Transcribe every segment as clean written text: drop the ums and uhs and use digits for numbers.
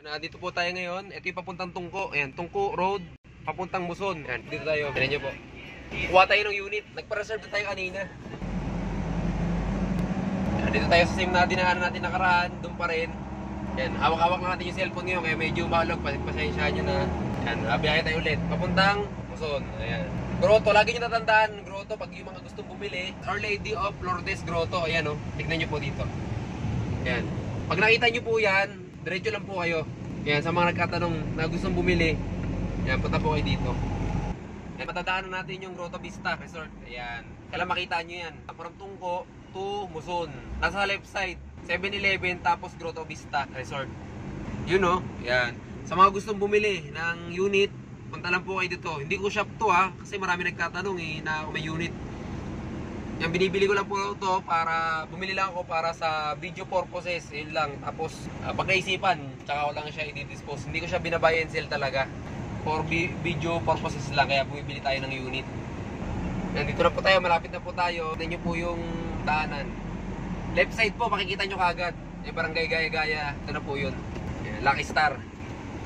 Dito po tayo ngayon. Ito yung papuntang Tungko. Ayan, Tungko Road, papuntang Muson. Ayan, dito tayo. Tignan nyo po. Kuha tayo ng unit. Nagpa-reserve na tayo kanina. Ayan, dito tayo sa same na dinahanan natin nakaraan. Doon pa rin. Ayan, hawak-hawak na natin yung cellphone ngayon. Kaya medyo malog. Pasensya nyo na. Ayan, biyahe tayo ulit. Papuntang Muson. Ayan. Grotto, lagi nyo tatandaan. Grotto, pag yung mga gustong bumili. Our Lady of Lourdes Grotto. Ayan o. Tignan nyo po dito. Ayan. Pag nakita nyo po yan, diretso lang po kayo. Yan, sa mga nagkatanong na gustong bumili, yan, punta po kayo dito. Yan, matadaanan natin yung Grotto Vista Resort. Ayan. Kailan makita nyo yan. From Tungko to Muson. Nasa left side, 7-Eleven, tapos Grotto Vista Resort. Yun o. Yan. Sa mga gustong bumili ng unit, punta lang po kayo dito. Hindi ko shop to kasi marami nagtatanong na kung may unit. Yan, binibili ko lang po ito para bumili lang ako para sa video purposes, yun lang. Tapos pagkaisipan, tsaka ko lang siya i-dispose. Hindi ko siya binabuy and sell talaga. For video purposes lang, kaya bumibili tayo ng unit. Yan, dito na po tayo, malapit na po tayo. Tignan nyo po yung daanan. Left side po, makikita nyo kagad. Yung barangay Gaya-Gaya, ito na po yun. Yan, Lucky Star.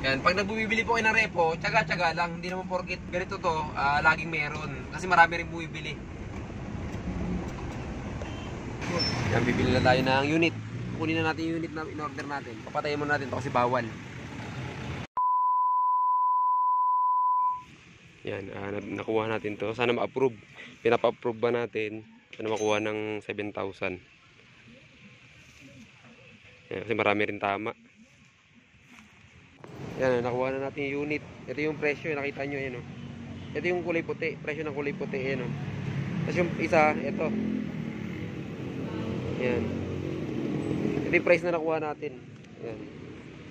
Yan, pag nagbibili po kayo ng repo, tsaga-tsaga lang. Hindi naman porket ganito to, laging meron. Kasi marami rin bumibili. Yan, bibili na tayo ng unit. Kunin na natin yung unit na in-order natin. Papatayin muna natin ito kasi bawal. Yan, nakuha natin to. Sana ma-approve. Pinapa-approve ba natin? Sana makuha ng 7,000. Yan, kasi marami rin tama. Yan, nakuha na natin yung unit. Ito yung presyo, nakita nyo yan. Ito yung kulay puti. Presyo ng kulay puti yan. Tapos yung isa, ito. Yan. Ito yung price na nakuha natin. Yan.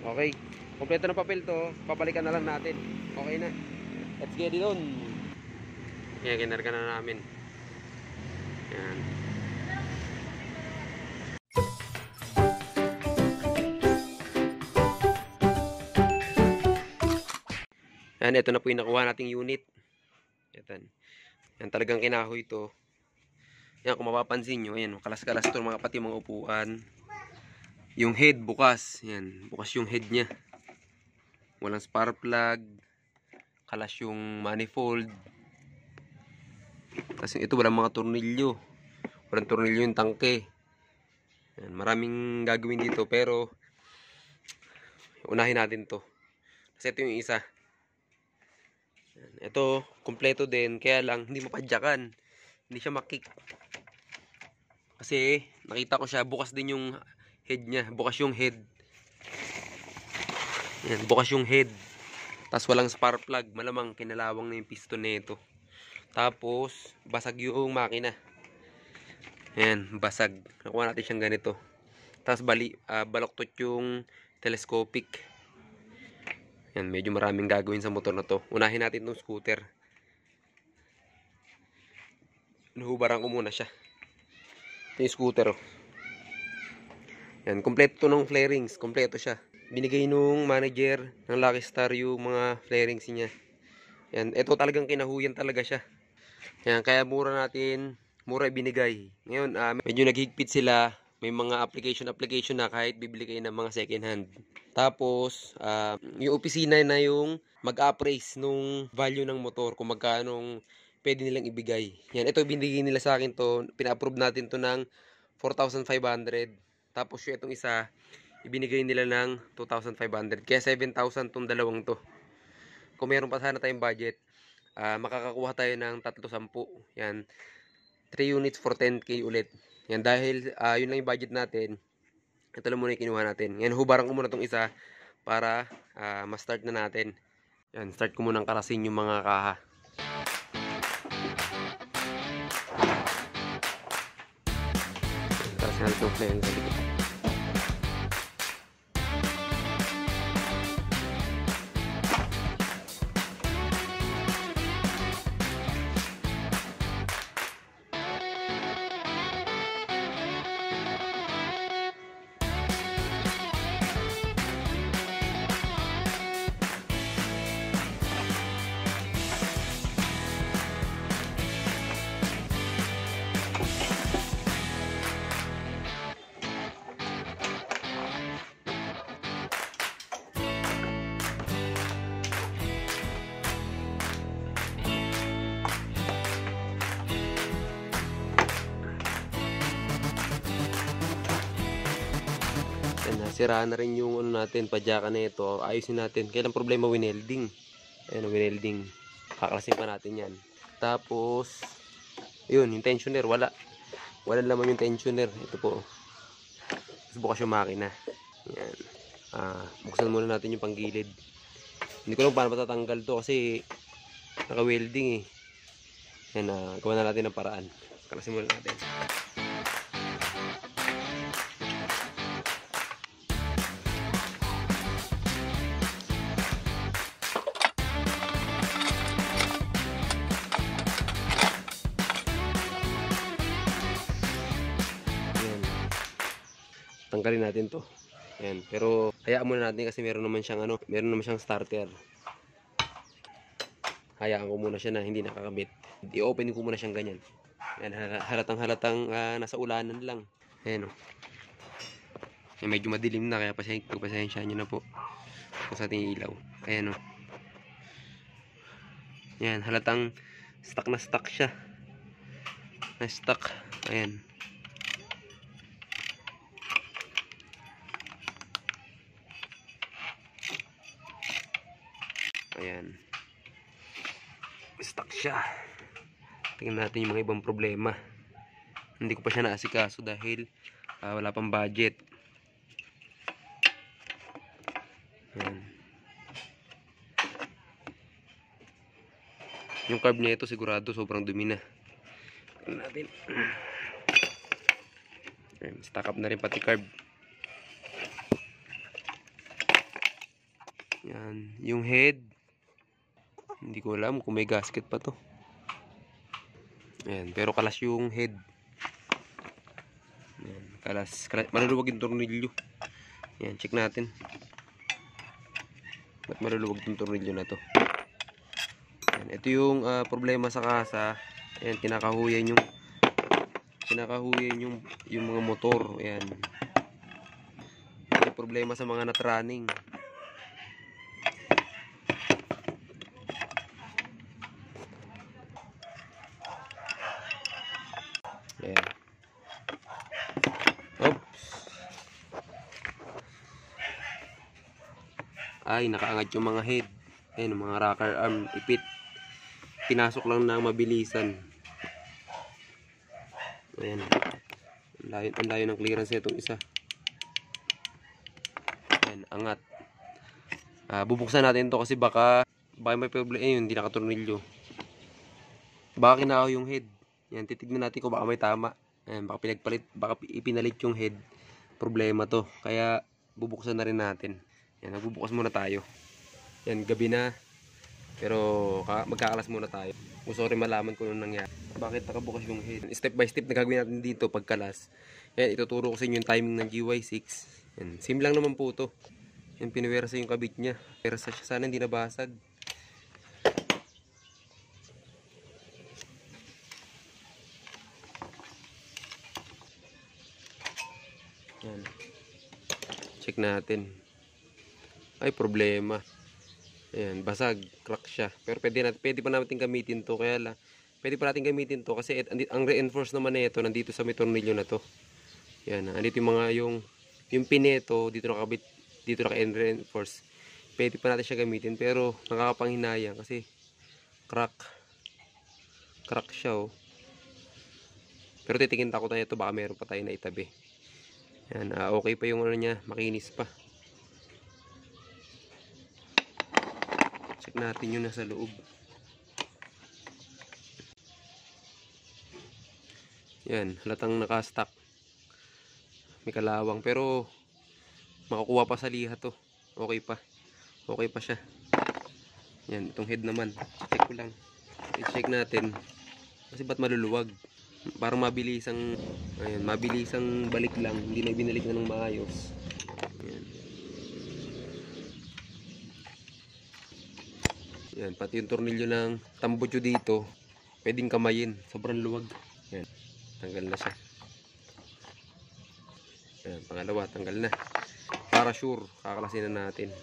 Okay. Kompleto ng papel to. Papalikan na lang natin. Okay na. Let's get it on. Yan, kinarga na namin. Yan. Yan, ito na po yung nakuha nating unit. Yan, talagang kinahoy to. Yan, kung mapapansin nyo, ayan, kalas-kalas ito pati mga upuan. Yung head bukas, yan, bukas yung head nya. Walang spark plug, kalas yung manifold. Kasi ito walang mga tornilyo. Walang tornilyo yung tangke. Yan, maraming gagawin dito pero unahin natin to. Kasi ito yung isa. Yan, ito, kompleto din, kaya lang hindi mapadyakan. Hindi siya makik. Kasi nakita ko siya, bukas din yung head niya. Bukas yung head. Yan, bukas yung head. Tapos walang spark plug. Malamang kinalawang na yung piston nito. Tapos basag yung makina. Yan, basag. Nakuha natin siyang ganito. Tapos baloktot yung telescopic. Yan, medyo maraming gagawin sa motor na to. Unahin natin itong scooter. Nahubaran ko muna siya. Ito yung scooter. Yan, kompleto ng flarings. Kompleto siya. Binigay nung manager ng Lucky Star yung mga flarings niya. Yan, ito talagang kinahuyan talaga siya. Yan, kaya mura ibinigay. Ngayon, medyo naghigpit sila. May mga application na kahit bibili kayo ng mga second hand. Tapos, yung opisina na yung mag-appraise nung value ng motor kung magkano pwede nilang ibigay. Yan, ito binigay nila sa akin to. Pina-approve natin to ng 4,500. Tapos yung itong isa, ibinigay nila ng 2,500. Kaya 7,000 tong dalawang to. Kung meron pa sana tayong budget, makakakuha tayo ng 310. Yan, 3 units for 10k ulit. Yan, dahil yun lang yung budget natin. Ito lang muna yung kinuha natin. Yan, hubaran ko muna tong isa para ma-start na natin. Yan, start ko muna ng karasin yung mga kaha. Karasin natin yung flare sa likod. Sira na rin yung ano natin, padyakan na ito. Ayusin natin. Kailang problema, winelding. Ayan, winelding. Kaklasin pa natin yan. Tapos, yun, yung tensioner, wala. Wala naman yung tensioner. Ito po. Tapos bukas yung makina. Ayan. Buksan muna natin yung panggilid. Hindi ko lang paano matatanggal to kasi naka-welding eh. Ayan, gawa na natin ng paraan. Kaklasin muna natin. Tanggalin natin to. Ayan. Pero hayaan muna natin kasi meron naman siyang starter. Hayaan ko muna siya na hindi nakakabit. I-open ko muna siyang ganyan. Ayan, halatang nasa ulanan lang. Ayan o. Ayan, medyo madilim na kaya pasensya nyo na po sa ating ilaw. Ayan o. Ayan, halatang stuck na stuck siya. Na-stuck. Ayan. Ayan. Stuck siya. Tingnan natin yung mga ibang problema. Hindi ko pa siya naasikaso dahil wala pang budget. Ayan. Yung carb niya ito sigurado sobrang dumi na. Tingnan natin. Ayan, stack up na rin pati carb. Ayan. Yung head. Hindi ko alam kung may gasket pa to. Ayan, pero kalas yung head. Ayan, kalas. Maluluwag yung tornilyo. Ayan, check natin. Ba't maluluwag yung tornilyo na to? Ayan, ito yung problema sa kasa. Ayan, kinakahuyan yung mga motor. Ayan. Ito yung problema sa mga nut running. Ayan. Oops. Ay, nakaangat yung mga head. Ayan, mga rocker arm, ipit. Pinasok lang ng mabilisan. Ayan. Ang layo ng clearance na itong isa. Ayan, angat. Bubuksan natin to kasi baka may problema. Ayun, hindi nakatornilyo. Baka kinakaw yung head. Yan, titignan natin kung baka may tama. Ayan, baka ipinalit yung head. Problema to. Kaya bubuksan na rin natin. Yan, nagbubukas muna tayo. Yan, gabi na. Pero magkakalas muna tayo. Gusto ko rin malaman kung anong nangyari. Bakit nakabukas yung head. Step by step na gagawin natin dito pagkalas. Yan, ituturo ko sa inyo yung timing ng GY6. Yan, sim lang naman po to. Yan, pinuwersa yung kabit niya. Wersa siya, sana hindi nabasag. Yan. Check natin. Ay, problema. Ayan, basag, crack siya. Pero pwede pa natin gamitin to. Kaya lang, pwede pa natin gamitin to kasi ang reinforce naman na ito nandito sa may tornilyo na to. Yan, andito yung mga yung pin nito dito nakabit, dito naka-reinforce. Pwede pa natin siya gamitin pero nakakapanghinayang kasi crack siya oh. Pero titingin ko tayo ito baka meron pa tayo na itabi. Yan, okay pa yung ano niya, makinis pa. Check natin yung nasa loob. Yan, halatang nakastock. May kalawang pero makakuha pa sa liha to. Okay pa. Okay pa siya. Yan, itong head naman. Check ko lang. I-check natin. Kasi ba't maluluwag? Parang mabilisang balik lang. Hindi na binalik na ng maayos. Yan. Yan, pati yung tornilyo ng tambutso dito, pwedeng kamayin. Sobrang luwag. Yan, tanggal na siya. Yan, pangalawa, tanggal na. Para sure, kakalasin na natin.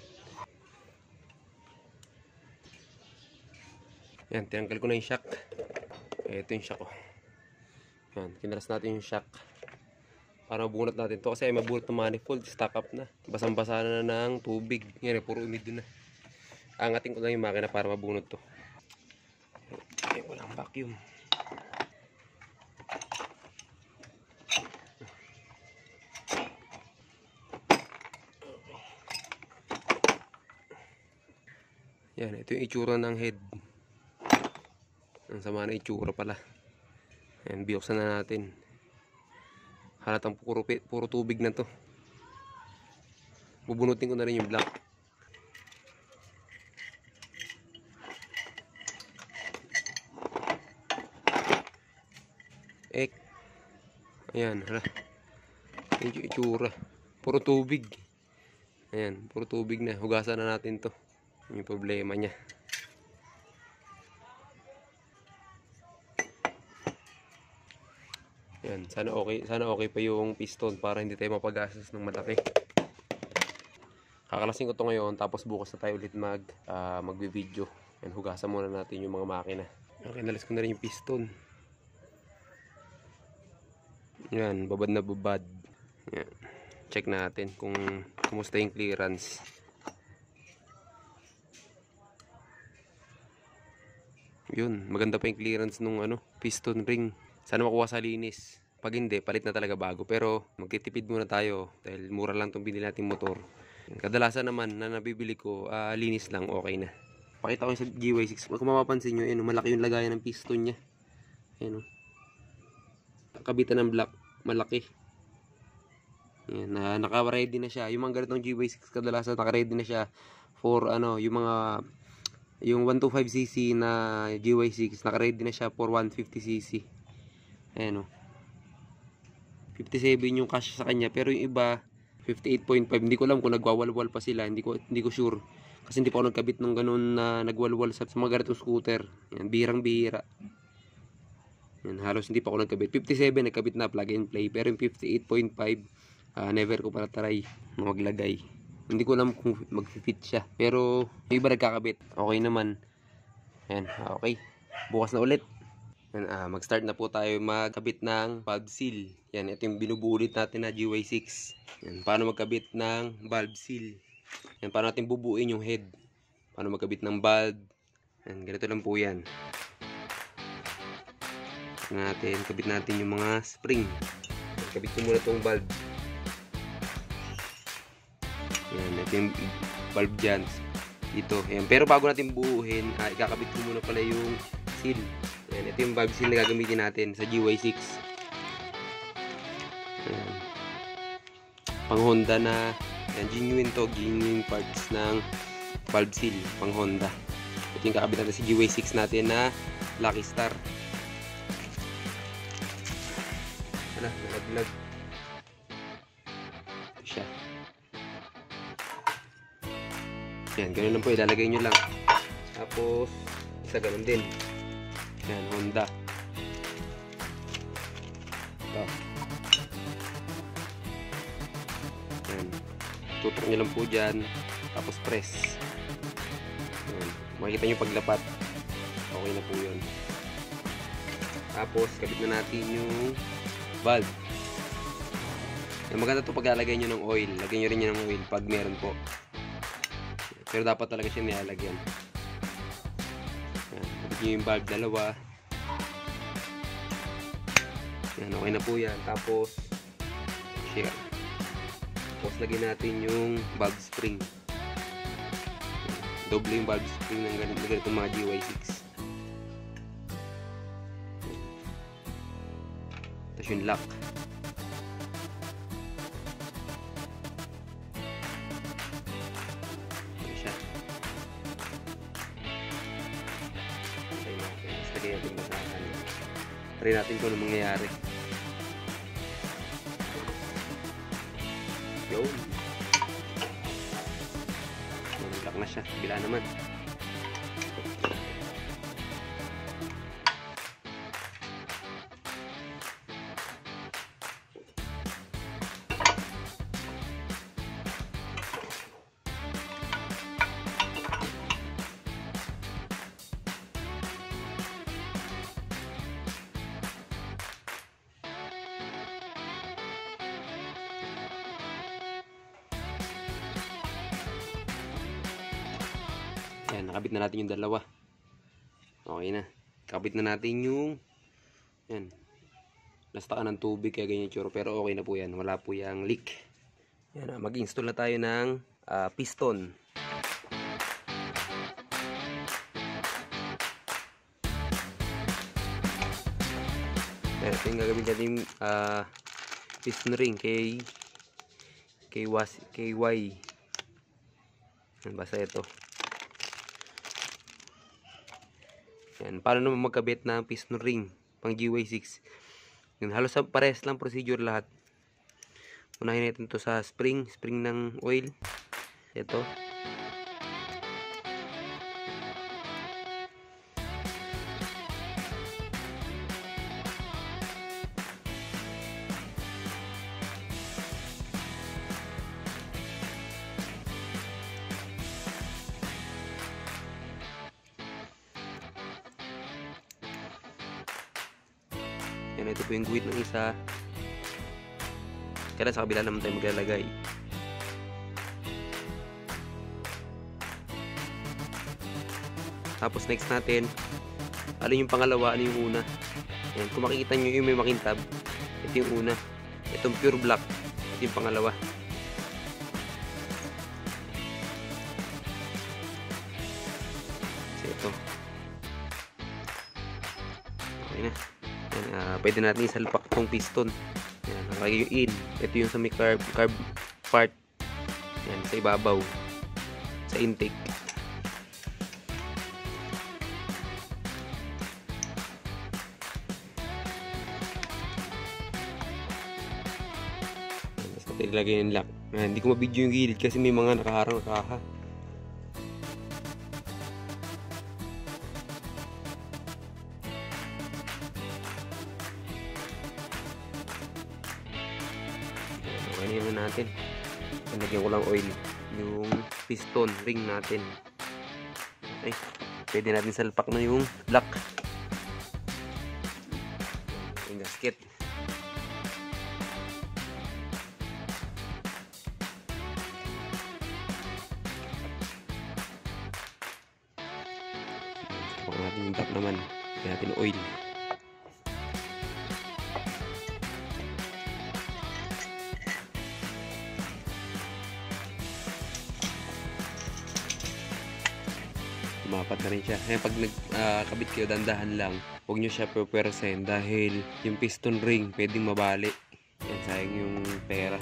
Yan, tinanggal ko na yung shock. Ito yung shock ko. Yan, kinalas natin yung shock Para mabunot natin to kasi ay mabunot ng manifold, stack up na. Basang-basa na ng tubig. Yan, puro humid na. Angatin ko lang yung makina para mabunot to. Ay, walang vacuum. Yan, ito yung itsura ng head. Ang sama na itsura pala. Yan, biyoksan na natin. Halatang puro tubig na to. Bubunutin ko na rin yung black. Ayan, hala. Yung itsura. Puro tubig. Ayan, puro tubig na. Hugasan na natin to. Yung problema niya. Yan, sana okay pa yung piston para hindi tayo mapagastos ng malaki. Kakalasin ko to ngayon tapos bukas na tayo ulit magbi-video. Yan, hugasan muna natin yung mga makina. Okay, nalis ko na rin yung piston. Yan, babad na babad. Yan. Check natin kung kumusta yung clearance. Yun, maganda pa yung clearance nung piston ring. Sana makuha sa linis. Pag hindi, palit na talaga bago. Pero magtitipid muna tayo dahil mura lang itong binili nating motor. Kadalasan naman na nabibili ko, linis lang, okay na. Pakita ko yung sa GY6. Kung mapapansin nyo, malaki yung lagayan ng piston nya. Ayan, kabitan ng black, malaki. Ayan, naka-ready na siya. Yung mga ganitong GY6 kadalasan naka-ready na siya for yung 125cc na GY6 naka-ready na siya for 150cc. Ayan, 57 yung cash sa kanya, pero yung iba 58.5. Hindi ko alam kung nagwawalwal pa sila, hindi ko sure kasi hindi pa ako nagkabit ng ganun na nagwalwal sa mga ganitong scooter. Yan, bihirang-bihira. Yan, halos hindi pa ako nagkabit. 57 nagkabit na, plug and play, pero yung 58.5 never ko para try maglagay. Hindi ko alam kung mag-fit siya, pero yung iba nagkakabit. Okay naman. Yan, okay. Bukas na ulit. Yan, mag-start na po tayo magkabit ng valve seal. Yan, ito yung binubulit natin na GY6. Yan, paano magkabit ng valve seal. Yan, paano natin bubuin yung head. Paano magkabit ng valve. Yan, ganito lang po yan. Kabit natin yung mga spring. Yan, kabit ko muna itong valve. Yan, ito yung valve dyan. Dito. Yan, pero bago natin buuhin, ikakabit ko muna pala yung seal. Ayan, ito yung valve seal na gagamitin natin sa GY6. Ayan. Pang Honda na, ayan, genuine parts ng valve seal, pang Honda. Ito yung kakabit natin sa GY6 natin na Lucky Star. Wala, nalaglag. Ito siya. Ayan, ganun lang po, ilalagay nyo lang. Tapos, isa ganun din. Yan, Honda. Ito. Yan. Tutok nyo lang po dyan. Tapos press. Yan. Makikita nyo paglapat. Okay na po yun. Tapos, kabit na natin yung valve. Yan, maganda ito paglalagay nyo ng oil. Lagyan nyo rin nyo ng oil pag meron po. Pero dapat talaga siya nilalagyan. Yung valve dalawa. Yan, okay na po yan. Tapos share. Tapos lagyan natin yung valve spring. Doble yung valve spring ng ganito mga GY6. Tapos yung lock. Try natin kung ano mangyayari. Yun. Nag-lock na siya. Bila naman. nakabit na natin yung dalawa. Okay na. Kabit na natin yung yan. Nastakan ng tubig kaya ganyan tsura. Pero okay na po yan. Wala po yung leak. Yan, mag-install na tayo ng piston. Yan, ito yung gagawin natin piston ring KY. Yan, basta ito. Yan, paano naman magkabit ng piston ring pang GY6? Yan, halos parehas lang procedure lahat. Unahin natin to sa spring ng oil. Ito. Yan, ito po yung guhit ng isa. Kaya sa kabila naman tayo maglalagay. Tapos next natin, alin yung pangalawa, alin yung una. Yan, kung makikita nyo yung may makintab, ito yung una. Itong pure black, ito yung pangalawa. So ito. Okay na. Yan, pwede natin isalpak tong piston. Yan, nakalagay yung in. Ito yung sa may carb part. Yan, sa ibabaw. Sa intake. Yan, basta ilagay yung lock. Yan, hindi ko mabidyo yung gilid kasi may mga nakaharang na kaha. Ganyan na natin. Lagyan ko lang oil yung piston ring natin. Okay. Pwede natin salpak na yung block. Yung gasket. Salpak natin yung block naman. Lagyan natin oil. Mapat na rin siya. Kaya pag nagkabit kayo, dandahan lang. Huwag nyo siya pupwersahin dahil yung piston ring pwedeng mabali. Yan, sayang yung pera.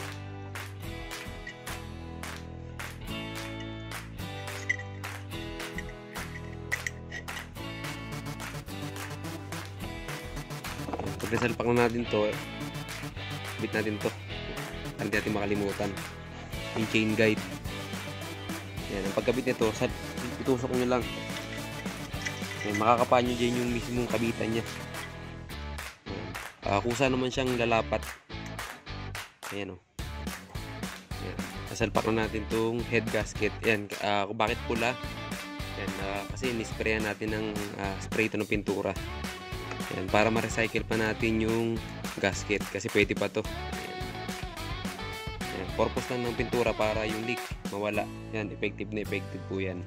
Pag nasalpak na natin to, bit natin to. Hindi natin makalimutan yung chain guide. Yan, ang pagkabit nito, itusok nyo lang. Yan, makakapa nyo dyan yung mismong kabitan nya. Kusa naman siyang lalapat. Ayan o. Yan, nasalpak na natin tong head gasket. Yan, kung bakit pula. Yan, kasi nisprayan natin ng spray ito ng pintura. Yan, para ma-recycle pa natin yung gasket kasi pwede pa to. Yan, purpose lang ng pintura para yung leak mawala. Yan, effective na effective po yan.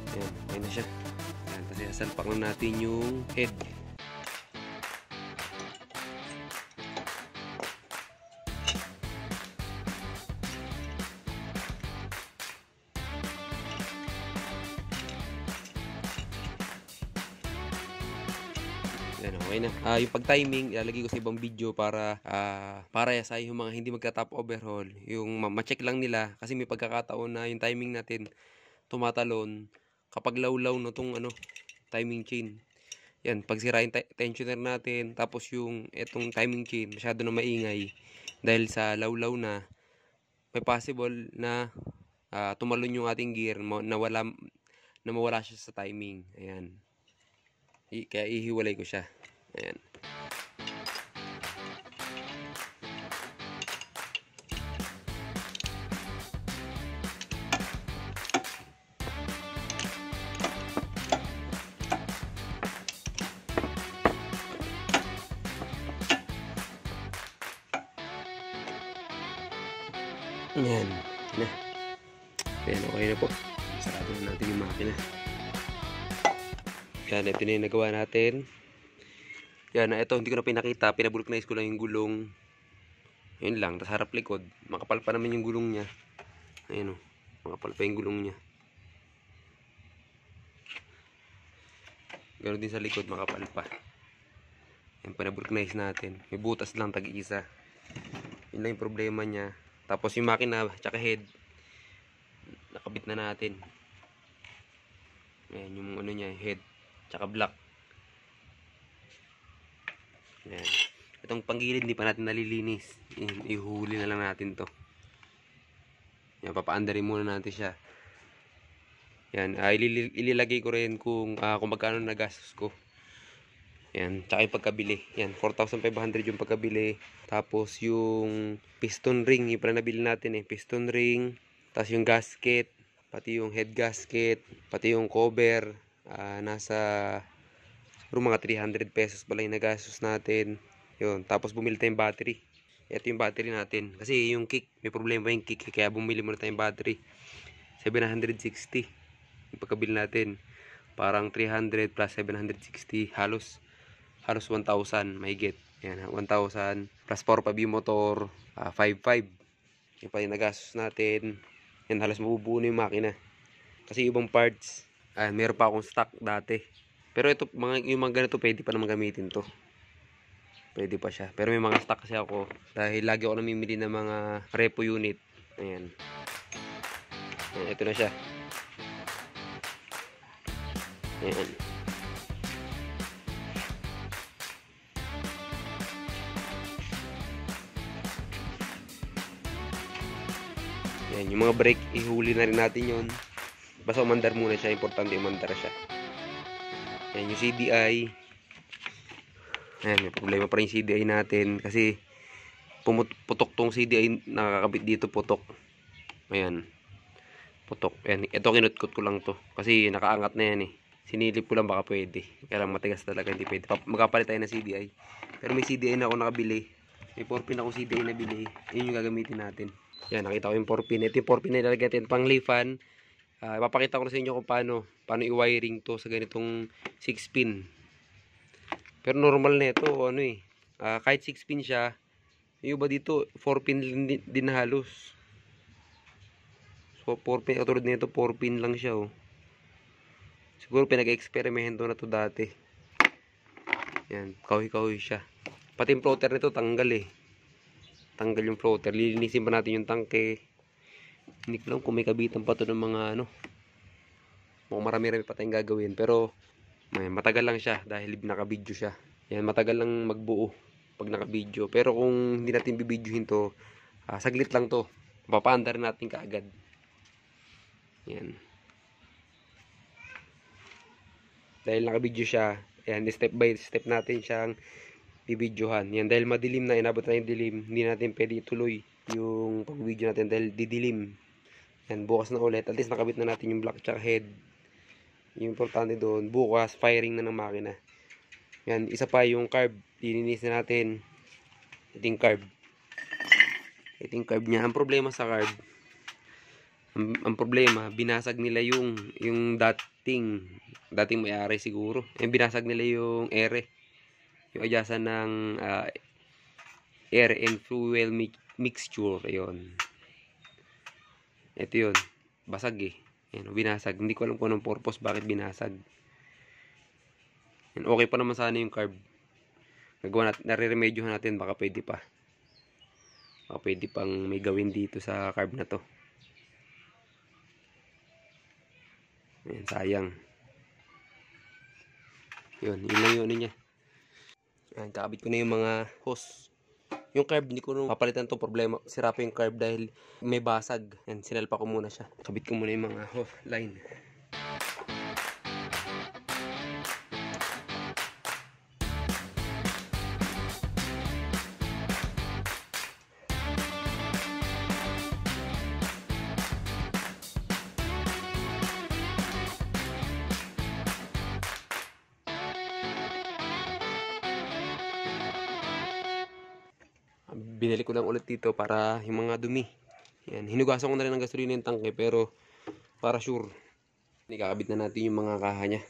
Yan, ayun na siya. Yan, kasi asalpak na natin yung head. Yan, okay na. Yung pag-timing, ilalagay ko sa ibang video para sa yung mga hindi magka-top overhaul. Yung ma-check lang nila kasi may pagkakataon na yung timing natin tumatalon kapag lawlaw na tong timing chain. Yan, pag sira yung tensioner natin, tapos yung etong timing chain masyado na maingay dahil sa lawlaw na, may possible na tumalon yung ating gear na mawala siya sa timing. Ayan. Kaya ihiwalay ko siya. Ayan. Ayan. Na. Ayan, okay na po. Sarado na natin yung makina. Yan, ito na yung nagawa natin. Yan, ito hindi ko na pinakita. Pinabulkanize ko lang yung gulong. Yun lang, tapos harap likod. Makapal pa naman yung gulong niya. Ayan o, makapal pa yung gulong niya. Ganoon din sa likod, makapal pa. Yan, pinabulkanize natin. May butas lang, tag-isa. Yun lang yung problema niya. Tapos yung makina, tsaka head, nakabit na natin. Ayan, yung ano niya, head, tsaka block. Ayan. Itong panggilid, hindi pa natin nalilinis. Ihuli na lang natin to. Yan, papaandarin muna natin siya. Yan, ililagay ko rin kung magkano nagastos ko. Yan, tsaka yung pagkabili. Yan, 4,500 yung pagkabili. Tapos yung piston ring, yung pala nabili natin piston ring. Tapos yung gasket, pati yung head gasket, pati yung cover. Nasa mga 300 pesos pala yung nagastos natin. Yun, tapos bumili tayong battery. Ito yung battery natin. Kasi yung kick, may problema yung kick. Kaya bumili muna tayong battery. 760 yung pagkabili natin. Parang 300 plus 760. Halos 1,000 mahigit. Yan, 1,000 plus 4 yung motor. 5,500. Yung pa yung nagastos natin. Yan, halos mabubuo na yung makina. Kasi ibang parts, meron pa akong stock dati. Pero ito, yung mga ganito, pwede pa naman gamitin to. Pwede pa siya. Pero may mga stock kasi ako. Dahil lagi ako namimili ng mga repo unit. Ayan. Ayan, ito na siya. Ayan. Ayan, yung mga brake, ihuli na rin natin yun. Basta umandar muna siya. Importante umandar siya. Ayan, yung CDI. Ayan, may problema pa rin yung CDI natin. Kasi putok tong CDI, nakakabit dito, putok. Ayan. Putok. Ayan, ito kinutkot ko lang to. Kasi nakaangat na yan Sinilip ko lang baka pwede. Kaya lang matigas talaga, hindi pwede. Magkapalit tayo ng CDI. Pero may CDI na ako nakabili. May 4-pin ako CDI na bili. Yun yung gagamitin natin. Yan, nakita ko yung 4-pin. Ito yung 4-pin na ilalagay natin pang lifan. Ipapakita ko na sa inyo kung paano i-wiring to sa ganitong 6-pin. Pero normal na ito, kahit 6-pin siya, yung iba dito, 4-pin din na halos. So, 4-pin, katulad nito, 4-pin lang siya, Siguro pinag-eksperimento na to dati. Yan, kahoy-kahoy siya. Pati yung floater nito, tanggal Tanggal yung floater. Lilinisin pa natin yung tangke. Hindi ko lang kung may kabitan pa to ng mga mukhang marami-rami pa tayong gagawin. Pero, matagal lang siya dahil naka-video siya. Yan, matagal lang magbuo pag naka-video. Pero kung hindi natin bibidyohin to, saglit lang to. Papaandar natin kaagad. Yan. Dahil naka-video siya, yan, step by step natin siyang bibidyohan. Yan, dahil madilim na, inabot na yung dilim, hindi natin pwede ituloy yung pag-video natin dahil didilim. Yan, bukas na ulit. At least nakabit na natin yung block tsaka head. Yung importante doon, bukas, firing na ng makina. Yan, isa pa yung carb. Lininis na natin. Ito yung carb. Ito yung carb niya. Ang problema sa carb, ang problema, binasag nila yung dating may-ari siguro. Binasag nila yung ere. Yung adyasan ng air and fuel mixture. Ayun. Ito yun. Basag Ayan, binasag. Hindi ko alam kung anong purpose bakit binasag. And okay pa naman sana yung carb. Nagawa natin, nare-remedyohan natin, baka pwede pa. Baka pwede pang may gawin dito sa carb na to. Ayan, sayang. Yun lang yun niya. Ayan, kakabit ko na yung mga hose. Yung carb, hindi ko nung papalitan to problema. Sira pa yung carb dahil may basag. Ayan, sinalpa ko muna siya. Kabit ko muna yung mga hose line. Binalik ko lang ulit dito para yung mga dumi. Yan, hinugasan ko na rin ng gasolina yung tangke pero Para sure. Ikakabit na natin yung mga kaha niya.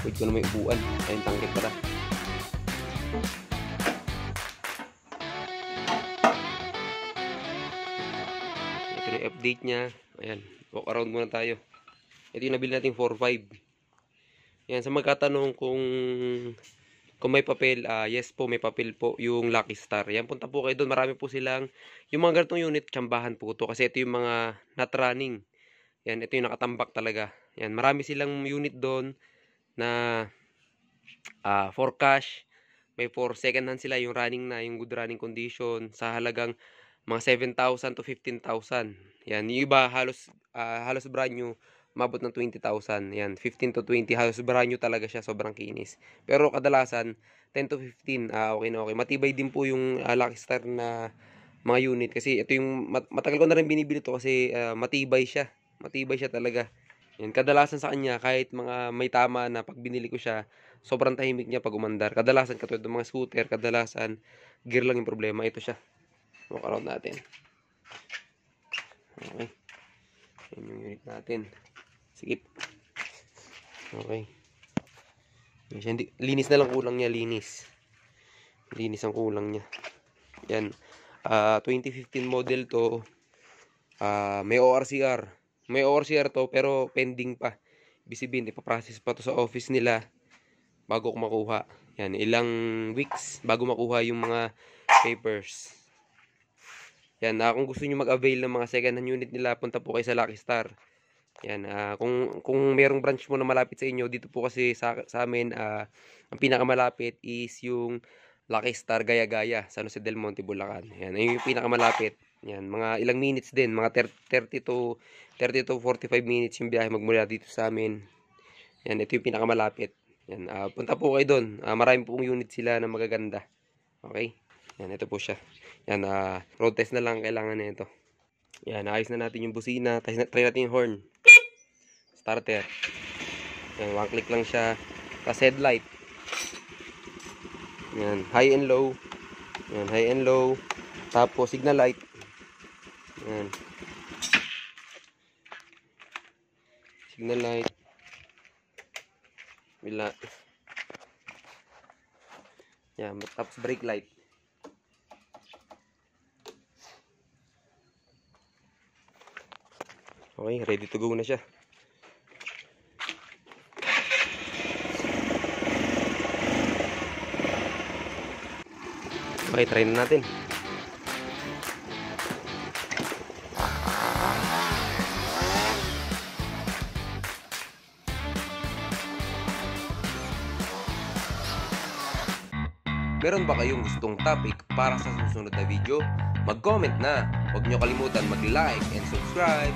Pwede ko na may upuan. Ayun, tangkit pala. Ito na yung update niya. Ayan, walk around muna tayo. Ito yung nabili natin 4.5. Ayan, sa magkatanong kung may papel, yes po, may papel po yung Lucky Star. Ayan, punta po kayo doon. Marami po silang, yung mga ganitong unit, tsambahan po to. Kasi ito yung mga not running. Ayan, ito yung nakatambak talaga. Ayan, marami silang unit doon na for cash. May for second hand sila, yung running na, yung good running condition, sa halagang mga 7,000 to 15,000. Yan, yung iba halos brand new, mabot ng 20,000. Yan, 15 to 20, halos brand new talaga siya, sobrang kinis. Pero kadalasan 10 to 15, okay na okay. Matibay din po yung Lucky Star na mga unit kasi ito yung matagal ko na rin binibili to kasi matibay siya. Matibay siya talaga. Yan, kadalasan sa kanya kahit mga may tama na pag binili ko siya, sobrang tahimik niya pag umandar. Kadalasan katulad ng mga scooter, kadalasan gear lang yung problema. Ito siya. Walk around natin. Okay. Yan yung unit natin. Sige. Okay. Yan, linis na lang kulang niya, linis. Linis ang kulang niya. Yan. 2015 model to. May ORCR. May ORCR to pero pending pa. Ibig sabihin, ipaprocess pa to sa office nila bago ko makuha. Yan, ilang weeks bago makuha yung mga papers. Yan, kung gusto niyo mag-avail ng mga second hand unit nila, punta po kayo sa Lucky Star. Yan, kung merong branch mo na malapit sa inyo, dito po kasi sa amin, ang pinakamalapit is yung Lucky Star Gaya-Gaya, San Jose del Monte, Bulacan. Yan, yung pinakamalapit. Yan, mga ilang minutes din, mga 30 to 45 minutes yung biyahe magmula dito sa amin. Yan, ito yung pinakamalapit. Yan, punta po kayo doon. Marami pong unit sila na magaganda. Okay? Yan, ito po siya. Yan, road test na lang kailangan na ito. Yan, ayos na natin yung busina. Try natin yung horn. Starter. Yan, one click lang siya. Tapos headlight. Yan, high and low. Yan, high and low. Tapos signal light. Yan. Signal light. Bila. Yan, tapos brake light. Okay, ready to go na siya. Okay, try na natin. Meron ba kayong gustong topic para sa susunod na video? Mag-comment na! Huwag nyo kalimutan mag-like and subscribe!